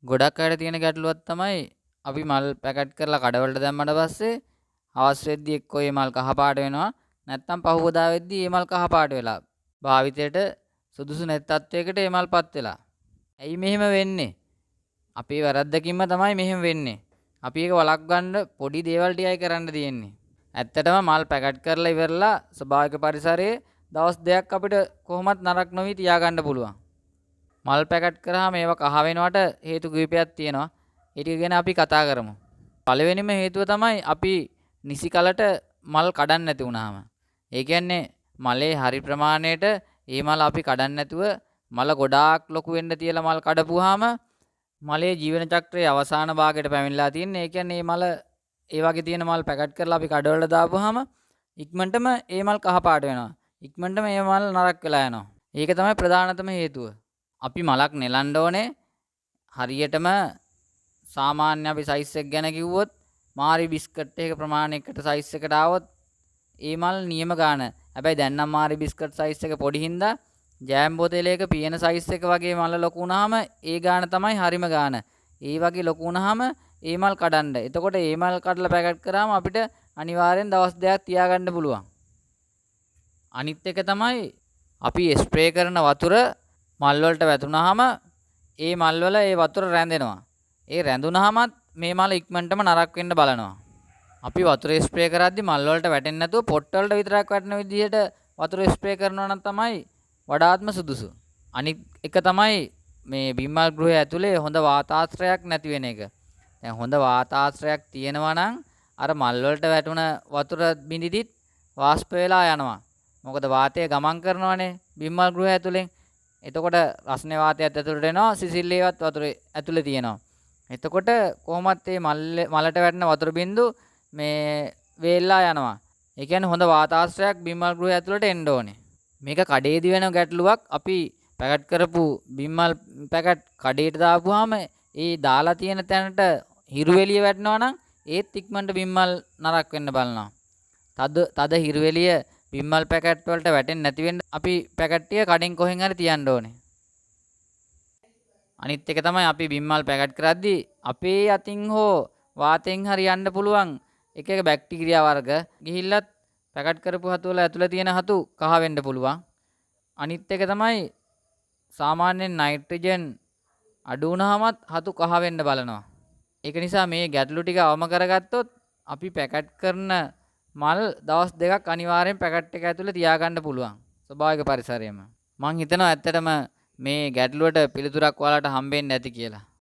ගොඩක් අයට තියෙන ගැටලුවක් තමයි අපි මල් පැකට් කරලා කඩවලට දැම්මට පස්සේ හවස් වෙද්දි එක්කෝ මේ මල් කහ පාට වෙනවා නැත්නම් පහුවදා වෙද්දි මේ මල් කහ පාට වෙලා භාවිතයට සුදුසු නැති තත්වයකට මේ මල්පත් වෙලා. ඇයි මෙහෙම වෙන්නේ? අපේ වැරද්දකින්ම තමයි මෙහෙම වෙන්නේ. අපි ඒක වළක්වන්න පොඩි දේවල් ටිකයි කරන්න තියෙන්නේ. ඇත්තටම මල් පැකට් කරලා ඉවරලා ස්වභාවික පරිසරයේ දවස් දෙකක් අපිට කොහොමත් නරක නොවි තියාගන්න පුළුවන්. මල් පැකට් කරාම ඒවා කහ වෙනවට හේතු කිහිපයක් තියෙනවා. ඒ ටික ගැන අපි කතා කරමු. පළවෙනිම හේතුව තමයි අපි නිසි කලට මල් කඩන්න නැති වුනහම. ඒ කියන්නේ මලේ හරි ප්‍රමාණයට ඒ මල අපි කඩන්න නැතුව මල ගොඩාක් ලොකු වෙන්න තියලා මල් කඩපුවාම මලේ ජීවන චක්‍රයේ අවසාන භාගයට පැමිණලා තියෙන්නේ. ඒ කියන්නේ මේ මල ඒ වගේ තියෙන මල් පැකට් කරලා අපි කඩවලට දාපුවාම ඉක්මනටම ඒ මල් කහ පාට වෙනවා. ඉක්මනටම ඒ මල් නරක් වෙලා යනවා. ඒක තමයි ප්‍රධානතම හේතුව. අපි මලක් නෙලන්න ඕනේ හරියටම සාමාන්‍ය අපි සයිස් එක ගැන කිව්වොත් මාරි බිස්කට් එකක ප්‍රමාණයකට සයිස් එකට ආවොත් ඒ මල් නියම ගාන. හැබැයි දැන් නම් මාරි බිස්කට් සයිස් එක පොඩි හින්දා ජෑම් බෝතලයක පියන සයිස් එක වගේ මල ලොකු වුණාම ඒ ගාන තමයි හරිම ගාන. ඒ වගේ ලොකු වුණාම ඒ මල් කඩන්න. එතකොට ඒ මල් කඩලා පැකට් කරාම අපිට අනිවාර්යෙන් දවස් දෙකක් තියාගන්න පුළුවන්. අනිත් එක තමයි අපි ස්ප්‍රේ කරන වතුර මල් වලට වැටුනහම ඒ මල් වල ඒ වතුර රැඳෙනවා. ඒ රැඳුනහමත් මේ මල ඉක්මනටම නරක් වෙන්න බලනවා. අපි වතුර ස්ප්‍රේ කරද්දි මල් වලට වැටෙන්නේ නැතුව පොට් වලට විතරක් වැටෙන විදිහට වතුර ස්ප්‍රේ කරනවා නම් තමයි වඩාත්ම සුදුසු. අනිත් එක තමයි මේ බිම්මල් ගෘහය ඇතුලේ හොඳ වාතාශ්‍රයක් නැති වෙන එක. දැන් හොඳ වාතාශ්‍රයක් තියෙනවා නම් අර මල් වලට වැටුණ වතුර බිඳිදිත් වාෂ්ප වෙලා යනවා. මොකද වාතය ගමන් කරනවානේ බිම්මල් ගෘහය ඇතුලෙන්. එතකොට රස්නේ වාතයත් ඇතුළට එනවා සිසිල්ලේවත් වතුරේ ඇතුලේ තියෙනවා. එතකොට කොහොමත් මේ මලට වැටෙන වතුර බින්දු මේ වේල්ලා යනවා. ඒ කියන්නේ හොඳ වාතාශ්‍රයක් බිම්මල් ගෘහය ඇතුළට එන්න ඕනේ. මේක කඩේදී වෙන ගැටලුවක්. අපි පැකට් කරපු බිම්මල් පැකට් කඩේට දාපුවාම ඒ දාලා තියෙන තැනට හිරු එළිය වැටෙනවා නම් ඒත් ඉක්මනට බිම්මල් නරක් වෙන්න බලනවා. තද හිරු එළිය බිම්මල් පැකට් වලට වැටෙන්නේ නැති වෙන්න අපි පැකට් ටික කඩෙන් කොහෙන් හරි තියන්න ඕනේ. අනිත් එක තමයි අපි බිම්මල් පැකට් කරද්දී අපේ අතින් හෝ වාතයෙන් හරි යන්න පුළුවන් එක එක බැක්ටීරියා වර්ග ගිහිල්ලත් පැකට් කරපු හතු වල ඇතුළේ තියෙන හතු කහ වෙන්න පුළුවන්. අනිත් එක තමයි සාමාන්‍යයෙන් නයිට්‍රජන් අඩු වුණාමත් හතු කහ වෙන්න බලනවා. ඒක නිසා මේ ගැටලු ටික අවම කරගත්තොත් අපි පැකට් කරන මල් දවස් දෙකක් අනිවාර්යෙන් පැකට් එක ඇතුලේ තියාගන්න පුළුවන්. ස්වභාවික පරිසරයේම. මං හිතනවා ඇත්තටම මේ ගැටලුවට පිළිතුරක් ඔයාලට හම්බෙන්නේ නැති කියලා.